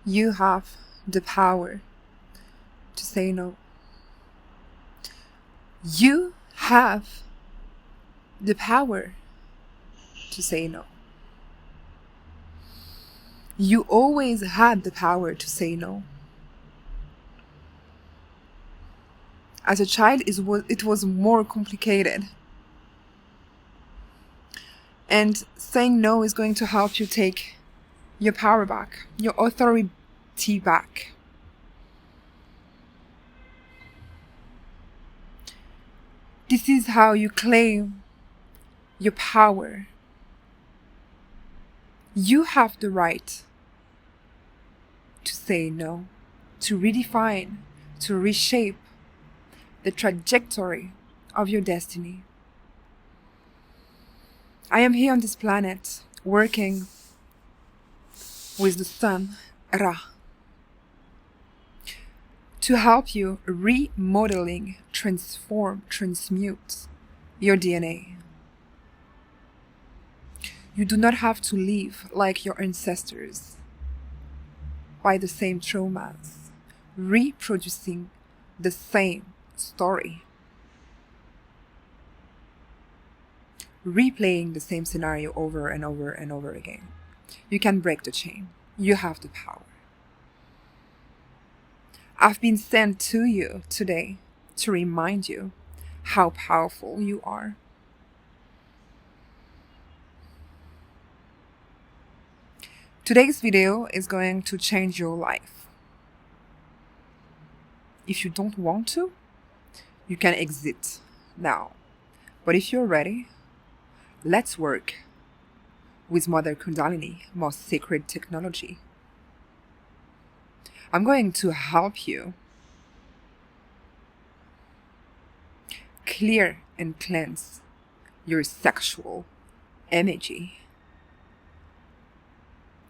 You have the power to say no. You have the power to say no. You always had the power to say no. As a child, it was more complicated. And saying no is going to help you take your power back, your authority back. This is how you claim your power. You have the right to say no, to redefine, to reshape the trajectory of your destiny. I am here on this planet working with the sun, Ra, to help you remodeling, transform, transmute your DNA. You do not have to live like your ancestors by the same traumas, reproducing the same story, replaying the same scenario over and over and over again. You can break the chain. You have the power. I've been sent to you today to remind you how powerful you are. Today's video is going to change your life. If you don't want to, you can exit now. But if you're ready, let's work with Mother Kundalini, most sacred technology. I'm going to help you clear and cleanse your sexual energy.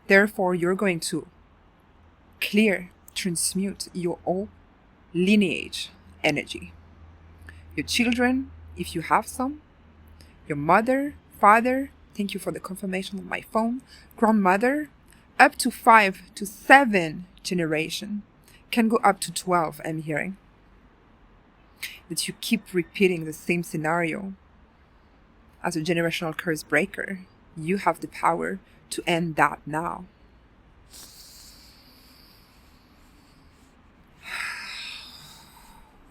Therefore, you're going to clear, transmute your old lineage energy. Your children, if you have some, your mother, father, thank you for the confirmation on my phone, grandmother, up to 5 to 7 generation, can go up to 12, I'm hearing. That you keep repeating the same scenario. As a generational curse breaker, you have the power to end that now.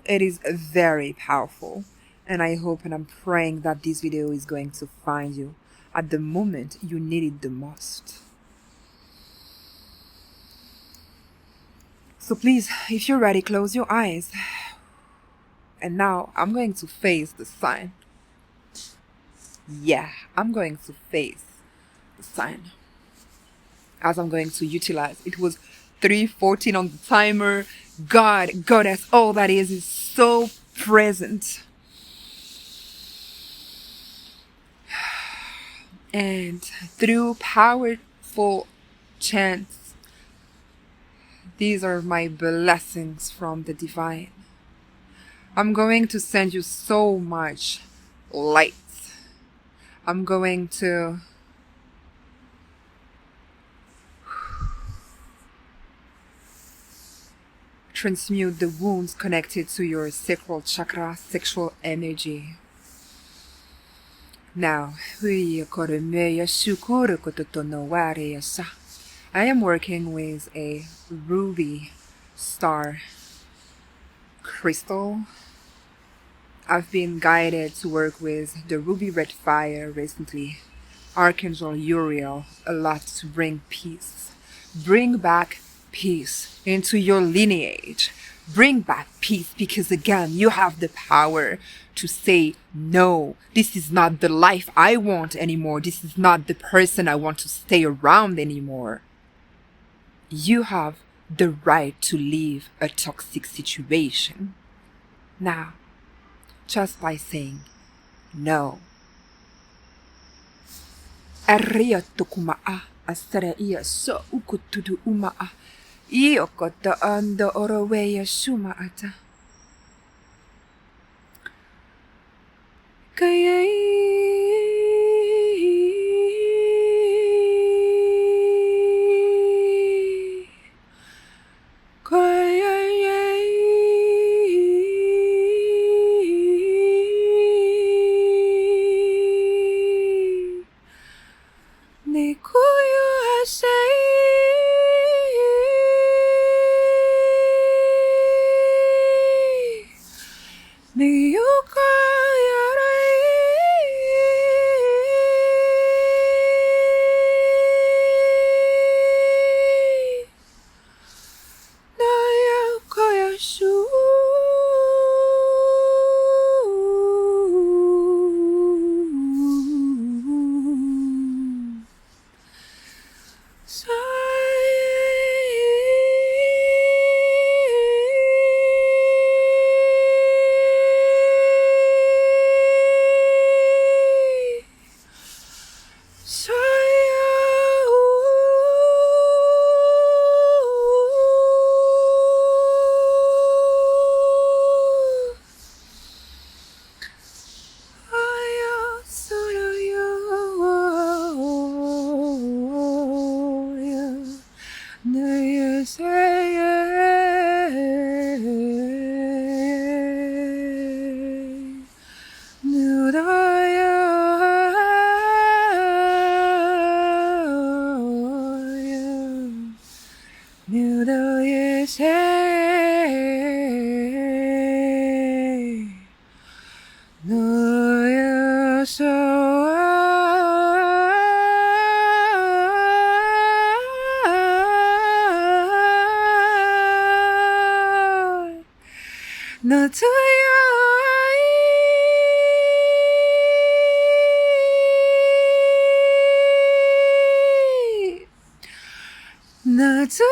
It is very powerful, and I hope and I'm praying that this video is going to find you at the moment you need it the most. So please, if you're ready, close your eyes. And now I'm going to face the sun. Yeah, I'm going to face the sun. As I'm going to utilize. It was 3:14 on the timer. God, Goddess, all that is so present. And through powerful chants, these are my blessings from the divine. I'm going to send you so much light. I'm going to transmute the wounds connected to your sacral chakra, sexual energy. Now, I am working with a ruby star crystal. I've been guided to work with the ruby red fire recently. Archangel Uriel, a lot to bring peace. Bring back peace into your lineage. Bring back peace because again, you have the power to say no. This is not the life I want anymore. This is not the person I want to stay around anymore. You have the right to leave a toxic situation. Now, just by saying no. Arria tokumaa asara ia so ukutudu umaa. Io kota ando oroweya shuma ata. Kaya Do you say do you say do you so no to you no to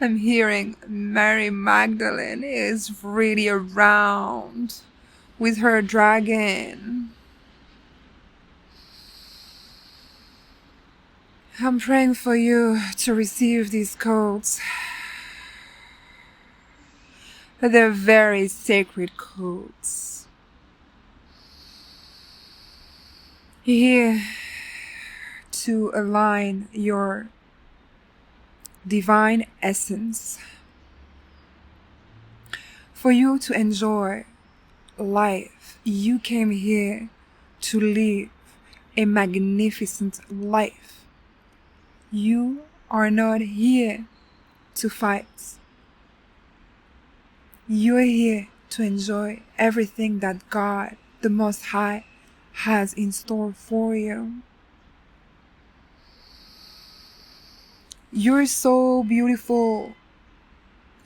I'm hearing Mary Magdalene is really around with her dragon. I'm praying for you to receive these codes. They're very sacred codes. Here to align your divine essence, for you to enjoy life. You came here to live a magnificent life. You are not here to fight. You are here to enjoy everything that God, the Most High, has in store for you. You're so beautiful.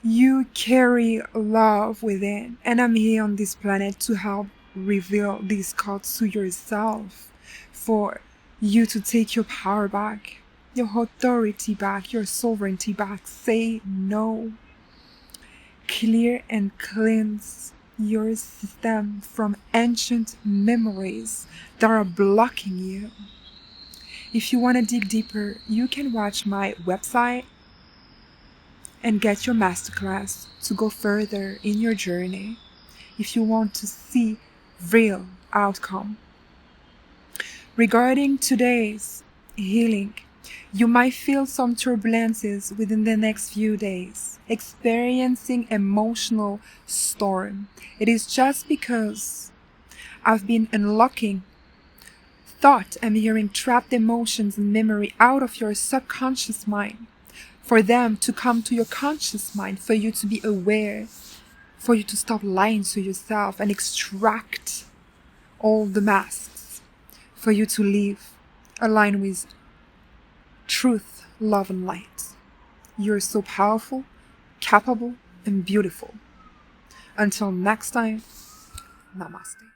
You carry love within. And I'm here on this planet to help reveal these cards to yourself. For you to take your power back, your authority back, your sovereignty back. Say no. Clear and cleanse your system from ancient memories that are blocking you. If you want to dig deeper, you can watch my website and get your masterclass to go further in your journey. If you want to see real outcome. Regarding today's healing, you might feel some turbulences within the next few days, experiencing emotional storm. It is just because I've been unlocking thought. I'm hearing trapped emotions and memory out of your subconscious mind, for them to come to your conscious mind, for you to be aware, for you to stop lying to yourself and extract all the masks, for you to live aligned with truth, love, and light. You're so powerful, capable, and beautiful. Until next time, namaste.